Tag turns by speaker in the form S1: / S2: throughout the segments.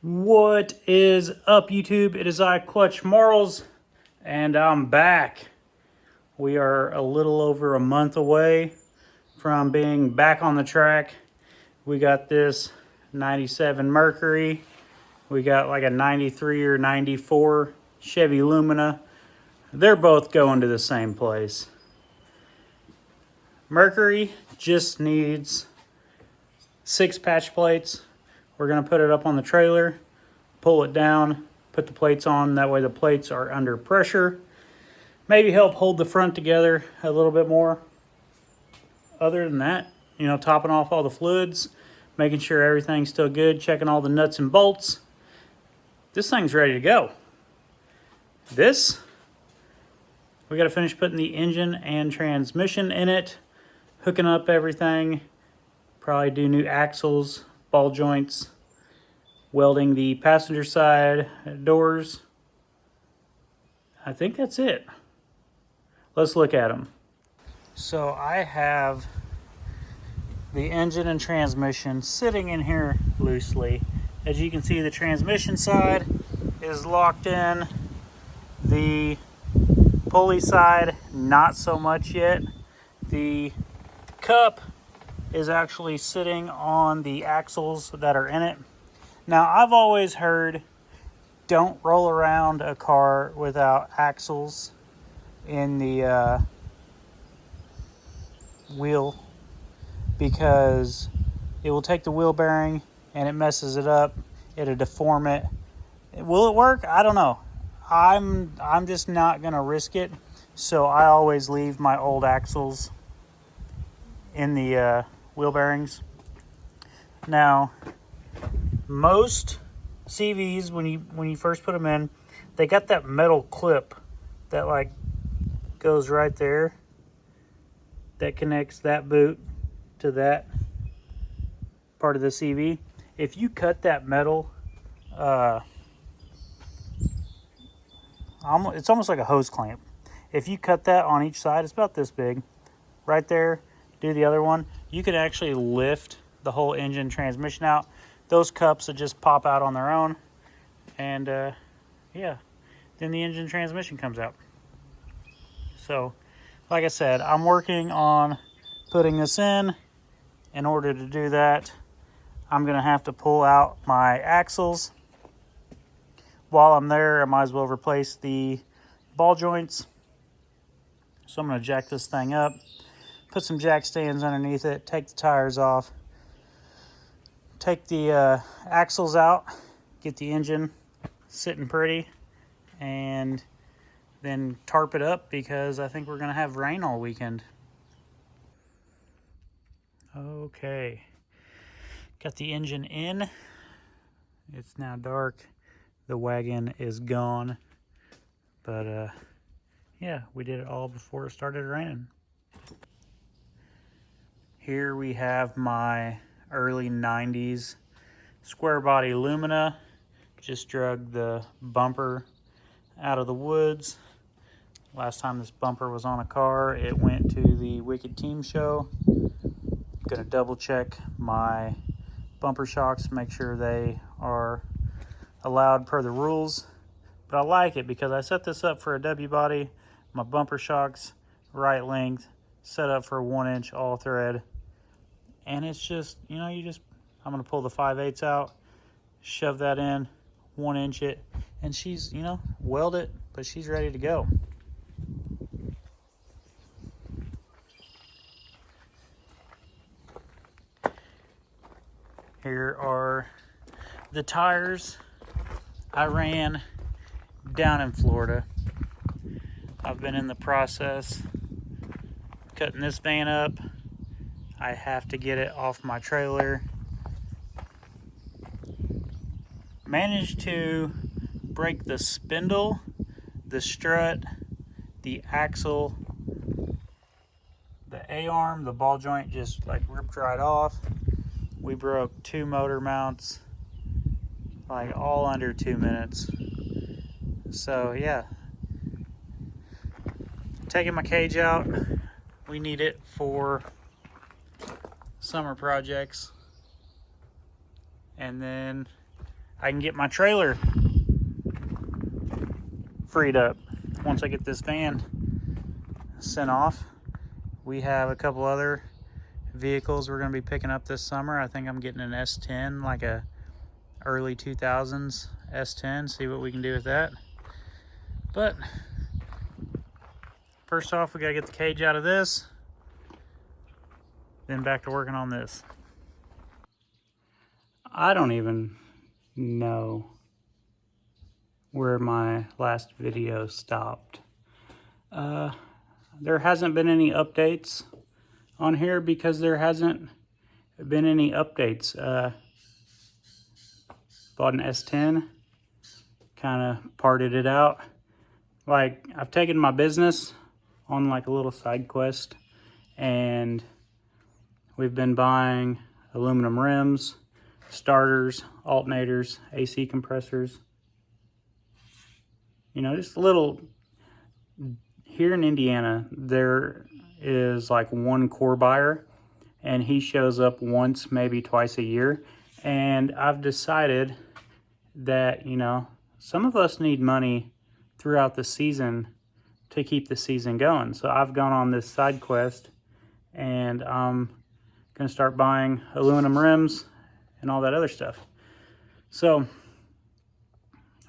S1: What is up, YouTube? It is I, Clutch Marles, and I'm back. We are a little over a month away from being back on the track. We got this 97 Mercury. We got like a 93 or 94 Chevy Lumina. They're both going to the same place. Mercury just needs 6 patch plates. We're going to put it up on the trailer, pull it down, put the plates on. That way the plates are under pressure. Maybe help hold the front together a little bit more. Other than that, topping off all the fluids, making sure everything's still good, checking all the nuts and bolts. This thing's ready to go. We got to finish putting the engine and transmission in it, hooking up everything, probably do new axles, ball joints, welding the passenger side doors. I think that's it. Let's look at them. So I have the engine and transmission sitting in here loosely. As you can see, the transmission side is locked in. The pulley side, not so much yet. The cup is actually sitting on the axles that are in it. Now, I've always heard, don't roll around a car without axles in the wheel, because it will take the wheel bearing and it messes it up. It'll deform it. Will it work? I don't know. I'm just not gonna risk it. So I always leave my old axles in the wheel bearings. Now, most CVs, when you first put them in, they got that metal clip that like goes right there, that connects that boot to that part of the CV. If you cut that metal, it's almost like a hose clamp. If you cut that on each side, it's about this big, right there, do the other one, you could actually lift the whole engine transmission out. Those cups would just pop out on their own, and yeah, then the engine transmission comes out. So, like I said, I'm working on putting this in. In order to do that, I'm going to have to pull out my axles. While I'm there, I might as well replace the ball joints. So I'm going to jack this thing up, put some jack stands underneath it, take the tires off, take the axles out, get the engine sitting pretty, and then tarp it up, because I think we're going to have rain all weekend. Okay, got the engine in. It's now dark. The wagon is gone. But yeah, we did it all before it started raining. Here we have my early 90s square body Lumina. Just drug the bumper out of the woods. Last time this bumper was on a car, it went to the Wicked Team Show. Gonna double check my bumper shocks, make sure they are allowed per the rules. But I like it because I set this up for a W body. My bumper shocks, right length, set up for a 1-inch all thread. And it's just, I'm gonna pull the 5/8 out, shove that in, 1-inch it, and she's, weld it, but she's ready to go. Here are the tires I ran down in Florida. I've been in the process cutting this van up. I have to get it off my trailer. Managed to break the spindle, the strut, the axle, the A-arm, the ball joint just like ripped right off. We broke 2 motor mounts, like all under 2 minutes. So yeah, taking my cage out. We need it for summer projects. And then I can get my trailer freed up once I get this van sent off. We have a couple other vehicles we're going to be picking up this summer. I think I'm getting an S10, like a early 2000s S10, see what we can do with that. But first off, we got to get the cage out of this, then back to working on this. I don't even know where my last video stopped. There hasn't been any updates on here because there hasn't been any updates. Bought an S10, kind of parted it out. Like, I've taken my business on like a little side quest, and we've been buying aluminum rims, starters, alternators, AC compressors. You know, just a little. Here in Indiana, there is like one core buyer, and he shows up once, maybe twice a year. And I've decided that, you know, some of us need money throughout the season to keep the season going. So I've gone on this side quest, and I'm going to start buying aluminum rims and all that other stuff. So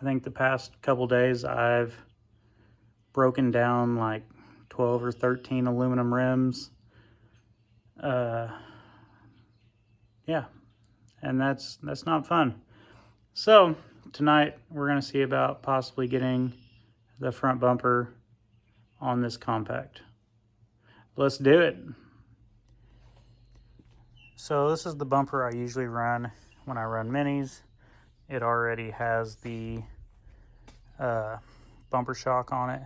S1: I think the past couple days I've broken down like 12 or 13 aluminum rims. Yeah, and that's not fun. So tonight we're going to see about possibly getting the front bumper on this compact. Let's do it. So this is the bumper I usually run when I run minis. It already has the bumper shock on it.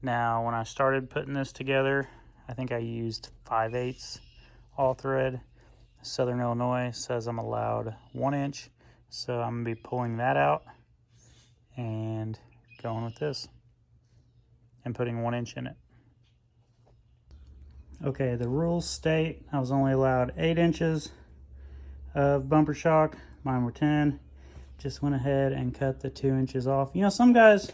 S1: Now, when I started putting this together, I think I used 5/8 all thread. Southern Illinois says I'm allowed 1 inch, so I'm gonna be pulling that out and going with this and putting 1 inch in it. Okay, the rules state I was only allowed 8 inches of bumper shock. Mine were 10. Just went ahead and cut the 2 inches off. You know, some guys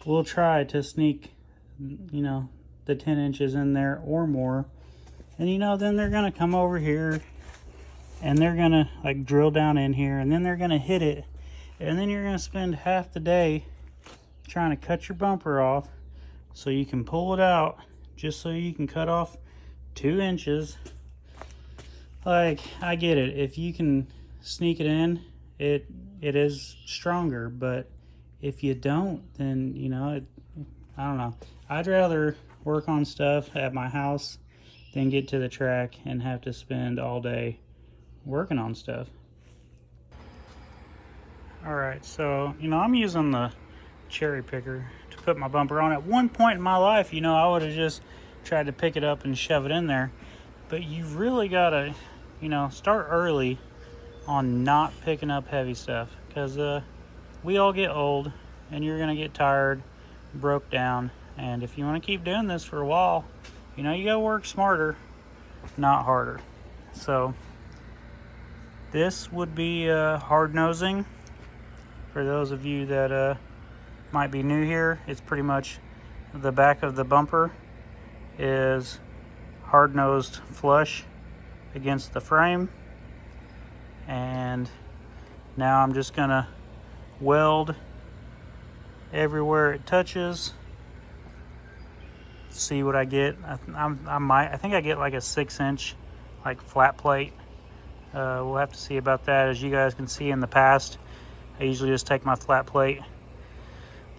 S1: will try to sneak, you know, the 10 inches in there or more. And, you know, then they're going to come over here and they're going to, like, drill down in here, and then they're going to hit it. And then you're going to spend half the day trying to cut your bumper off so you can pull it out, just so you can cut off 2 inches. Like, I get it. If you can sneak it in, it is stronger. But if you don't, then, you know, I don't know. I'd rather work on stuff at my house than get to the track and have to spend all day working on stuff. All right, so, you know, I'm using the cherry picker to put my bumper on. At one point in my life, you know, I would have just tried to pick it up and shove it in there. But you really gotta, you know, start early on not picking up heavy stuff, because we all get old and you're gonna get tired, broke down. And if you want to keep doing this for a while, you know, you gotta work smarter, not harder. So this would be hard nosing. For those of you that might be new here, it's pretty much the back of the bumper is hard-nosed flush against the frame. And now I'm just gonna weld everywhere it touches. See what I get. I think I get like a 6-inch like flat plate. We'll have to see about that. As you guys can see in the past, I usually just take my flat plate,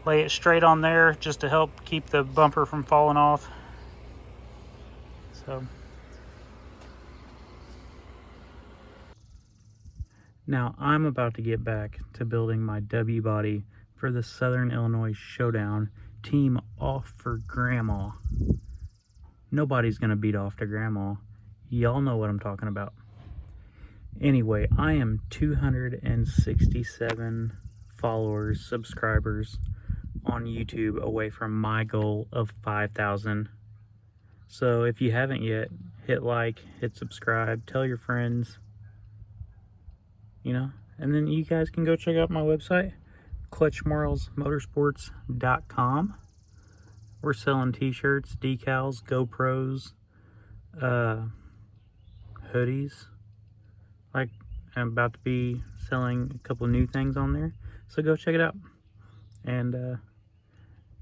S1: lay it straight on there just to help keep the bumper from falling off. So now I'm about to get back to building my W body for the Southern Illinois Showdown. Team off for Grandma. Nobody's gonna beat off to Grandma. Y'all know what I'm talking about. Anyway, I am 267 followers, subscribers on YouTube away from my goal of 5,000. So if you haven't yet, hit like, hit subscribe, tell your friends. You know, And then you guys can go check out my website, clutchmarlesmotorsports.com. We're selling t-shirts, decals, GoPros, hoodies. Like, I'm about to be selling a couple new things on there. So go check it out. And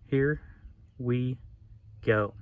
S1: here we go.